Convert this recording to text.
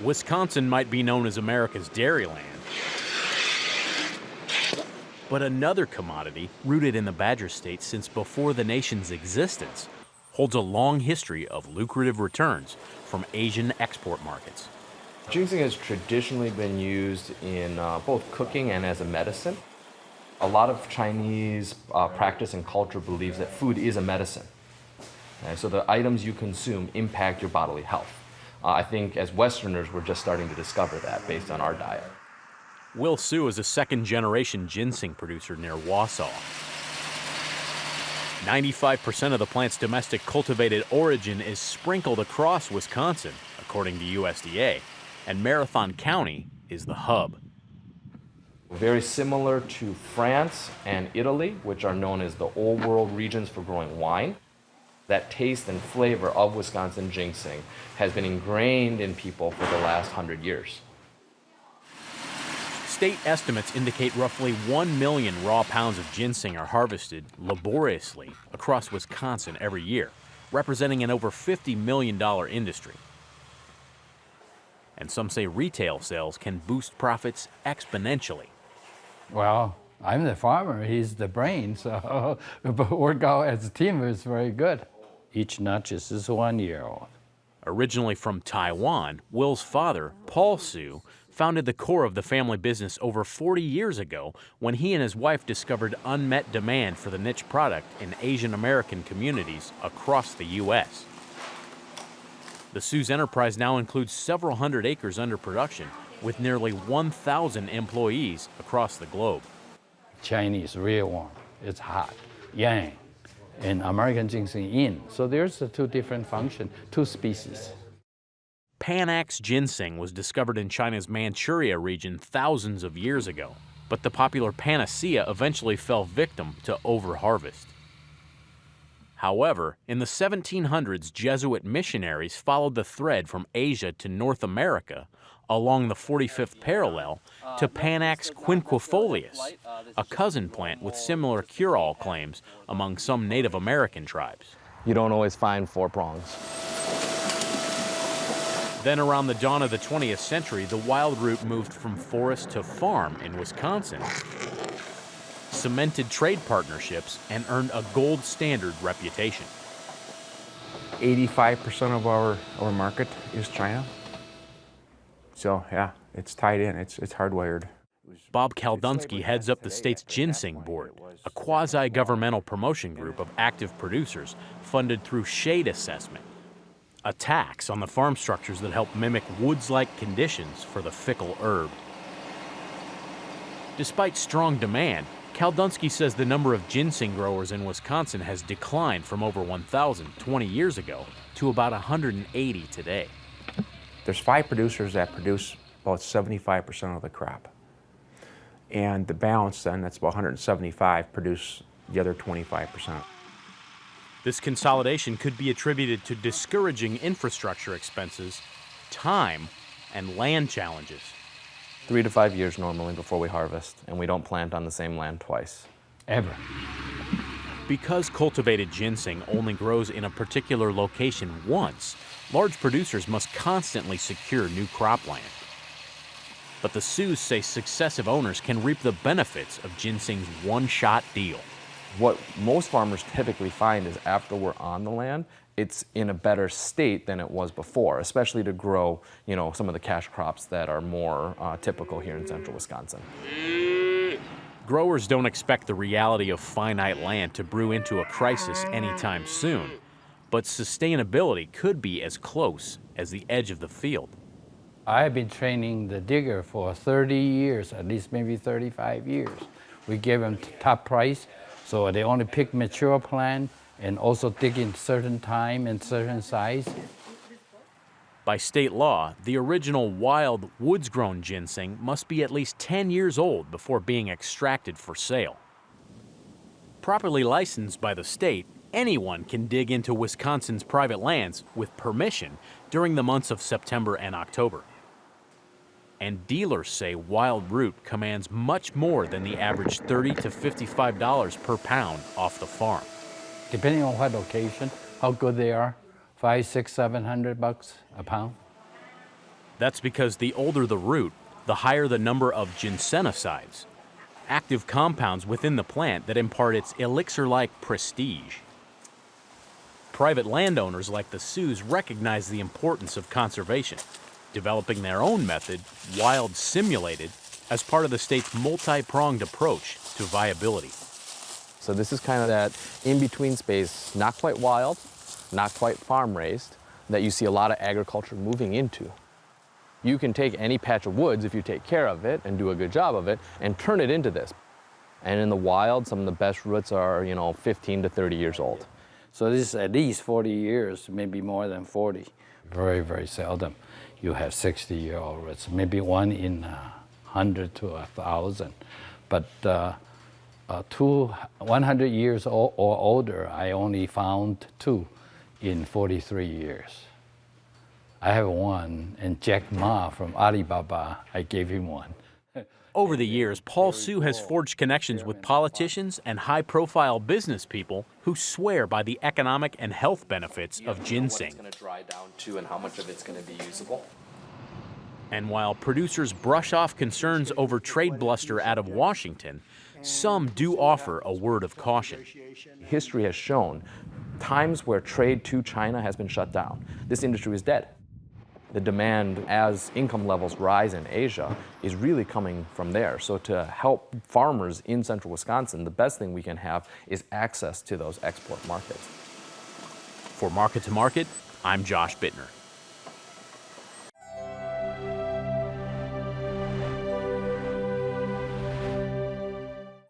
Wisconsin might be known as America's dairyland, but another commodity rooted in the Badger State since before the nation's existence holds a long history of lucrative returns from Asian export markets. Ginseng has traditionally been used in both cooking and as a medicine. A lot of Chinese practice and culture believes that food is a medicine. Okay? So the items you consume impact your bodily health. I think as Westerners, we're just starting to discover that based on our diet. Will Su is a second-generation ginseng producer near Wausau. 95% of the plant's domestic cultivated origin is sprinkled across Wisconsin, according to USDA, and Marathon County is the hub. Very similar to France and Italy, which are known as the Old World regions for growing wine. That taste and flavor of Wisconsin ginseng has been ingrained in people for the last 100 years. State estimates indicate roughly 1 million raw pounds of ginseng are harvested laboriously across Wisconsin every year, representing an over $50 million industry. And some say retail sales can boost profits exponentially. Well, I'm the farmer, he's the brain, so work out as a team is very good. Each nut just is 1 year old. Originally from Taiwan, Will's father, Paul Su, founded the core of the family business over 40 years ago when he and his wife discovered unmet demand for the niche product in Asian American communities across the U.S. The Su's enterprise now includes several hundred acres under production with nearly 1,000 employees across the globe. Chinese real warm, it's hot, yang, and American ginseng in. So there's the two different functions, two species. Panax ginseng was discovered in China's Manchuria region thousands of years ago, but the popular panacea eventually fell victim to overharvest. However, in the 1700s, Jesuit missionaries followed the thread from Asia to North America along the 45th parallel to Panax quinquefolius, a cousin plant with similar cure-all claims among some Native American tribes. You don't always find four prongs. Then around the dawn of the 20th century, the wild root moved from forest to farm in Wisconsin, cemented trade partnerships, and earned a gold standard reputation. 85% of our market is China. So yeah, it's tied in, it's hardwired. Bob Kaldunsky heads up the state's Ginseng Board, a quasi-governmental promotion group of active producers funded through shade assessment, a tax on the farm structures that help mimic woods-like conditions for the fickle herb. Despite strong demand, Kaldunsky says the number of ginseng growers in Wisconsin has declined from over 1,000 20 years ago to about 180 today. There's 5 producers that produce about 75% of the crop. And the balance then, that's about 175, produce the other 25%. This consolidation could be attributed to discouraging infrastructure expenses, time, and land challenges. 3 to 5 years normally before we harvest, and we don't plant on the same land twice. Ever. Because cultivated ginseng only grows in a particular location once, large producers must constantly secure new cropland. But the Sioux say successive owners can reap the benefits of ginseng's one-shot deal. What most farmers typically find is after we're on the land, it's in a better state than it was before, especially to grow, some of the cash crops that are more typical here in central Wisconsin. Growers don't expect the reality of finite land to brew into a crisis anytime soon, but sustainability could be as close as the edge of the field. I've been training the digger for 30 years, at least maybe 35 years. We give them top price, so they only pick mature plant and also dig in certain time and certain size. By state law, the original wild woods-grown ginseng must be at least 10 years old before being extracted for sale. Properly licensed by the state, anyone can dig into Wisconsin's private lands with permission during the months of September and October. And dealers say wild root commands much more than the average $30 to $55 per pound off the farm. Depending on what location, how good they are, $500, $600, $700 a pound. That's because the older the root, the higher the number of ginsenosides, active compounds within the plant that impart its elixir-like prestige. Private landowners like the Sioux recognize the importance of conservation, developing their own method, wild simulated, as part of the state's multi-pronged approach to viability. So this is kind of that in-between space, not quite wild, not quite farm-raised, that you see a lot of agriculture moving into. You can take any patch of woods, if you take care of it and do a good job of it, and turn it into this. And in the wild, some of the best roots are, 15 to 30 years old. So this is at least 40 years, maybe more than 40. Very, very seldom you have 60-year-old roots, maybe one in 100 to 1,000. But 100 years or older, I only found 2 in 43 years. I have one, and Jack Ma from Alibaba, I gave him one. Over the years, Paul Sioux has forged connections with politicians and high-profile business people who swear by the economic and health benefits of ginseng. What it's going to dry down to and how much of it's going to be usable. And while producers brush off concerns over trade bluster out of Washington, some do offer a word of caution. History has shown times where trade to China has been shut down. This industry is dead. The demand as income levels rise in Asia is really coming from there. So to help farmers in central Wisconsin, the best thing we can have is access to those export markets. For Market to Market, I'm Josh Bittner.